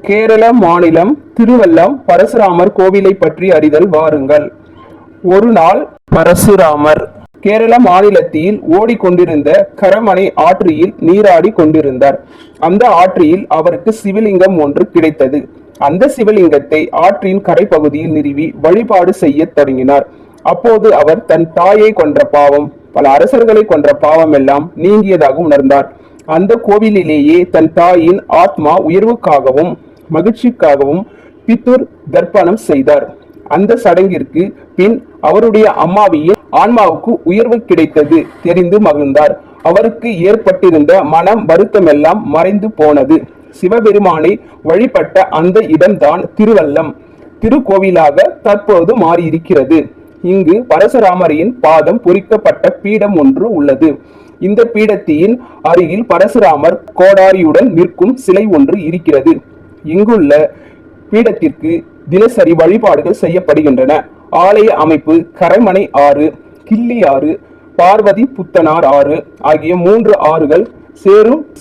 கேரள மாநிலம் திருவல்லம் பரசுராமர் கோவிலை பற்றி அறிதல் வாருங்கள். ஒரு நாள் பரசுராமர் கேரள மாநிலத்தில் ஓடிக்கொண்டிருந்த கரமனை ஆற்றில் நீராடி கொண்டிருந்தார். அந்த ஆற்றில் அவருக்கு சிவலிங்கம் ஒன்று கிடைத்தது. அந்த சிவலிங்கத்தை ஆற்றின் கரைப்பகுதியில் நிறுவி வழிபாடு செய்ய தொடங்கினார். அப்போது அவர் தன் தாயை கொன்ற பாவம், பல அரசர்களை கொன்ற பாவம் எல்லாம் நீங்கியதாக உணர்ந்தார். அந்த கோவிலிலேயே தன் தாயின் ஆத்மா உயர்வுக்காகவும் மகிழ்ச்சிக்காகவும் பித்துர் தர்ப்பணம் செய்தார். அந்த சடங்கிற்கு பின் அவருடைய அம்மாவியின் ஆன்மாவுக்கு உயர்வு கிடைத்தது தெரிந்து மகிழ்ந்தார். அவருக்கு ஏற்பட்டிருந்த மனம் வருத்தமெல்லாம் மறைந்து போனது. சிவபெருமானை வழிபட்ட அந்த இடம்தான் திருவல்லம் திருக்கோவிலாக தற்போது மாறியிருக்கிறது. இங்கு பரசுராமரின் பாதம் பொறிக்கப்பட்ட பீடம் ஒன்று உள்ளது. இந்த பீடத்தின் அருகில் பரசுராமர் கோடாரியுடன் நிற்கும் சிலை ஒன்று இருக்கிறது. இங்குள்ள பீடத்திற்கு தினசரி வழிபாடுகள் செய்யப்படுகின்றன. ஆலய அமைப்பு கரைமனை ஆறு, கிள்ளி ஆறு, பார்வதி புத்தனார் ஆறு ஆகிய 3 ஆறுகள்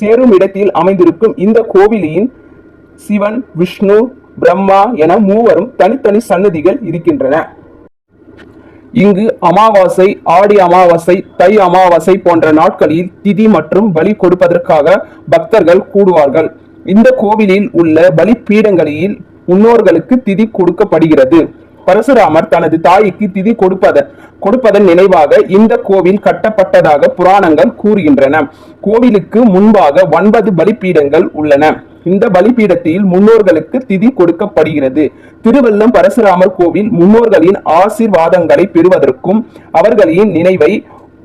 சேரும் இடத்தில் அமைந்திருக்கும் இந்த கோவிலின் சிவன், விஷ்ணு, பிரம்மா என 3 தனித்தனி சன்னதிகள் இருக்கின்றன. இங்கு அமாவாசை, ஆடி அமாவாசை, தை அமாவாசை போன்ற நாட்களில் திதி மற்றும் பலி கொடுப்பதற்காக பக்தர்கள் கூடுவார்கள். இந்த கோவிலில் உள்ள பலி பீடங்களில் முன்னோர்களுக்கு திதி கொடுக்கப்படுகிறது. பரசுராமர் தனது தாய்க்கு திதி கொடுப்பதன் நினைவாக இந்த கோவில் கட்டப்பட்டதாக புராணங்கள் கூறுகின்றன. கோவிலுக்கு முன்பாக 9 பலிபீடங்கள் உள்ளன. இந்த பலிபீடத்தில் முன்னோர்களுக்கு திதி கொடுக்கப்படுகிறது. திருவல்லம் பரசுராமர் கோவில் முன்னோர்களின் ஆசீர்வாதங்களை பெறுவதற்கும் அவர்களின் நினைவை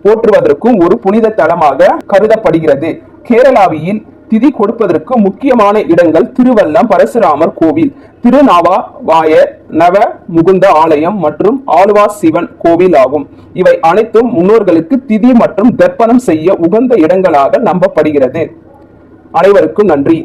போற்றுவதற்கும் ஒரு புனித தலமாக கருதப்படுகிறது. கேரளாவில் திதி கொடுப்பதற்கு முக்கியமான இடங்கள் திருவல்லம் பரசுராமர் கோவில், திருநாவாய நவ முகுந்த ஆலயம் மற்றும் ஆலுவா சிவன் கோவில் ஆகும். இவை அனைத்தும் முன்னோர்களுக்கு திதி மற்றும் தர்ப்பணம் செய்ய உகந்த இடங்களாக நம்பப்படுகிறது. அனைவருக்கும் நன்றி.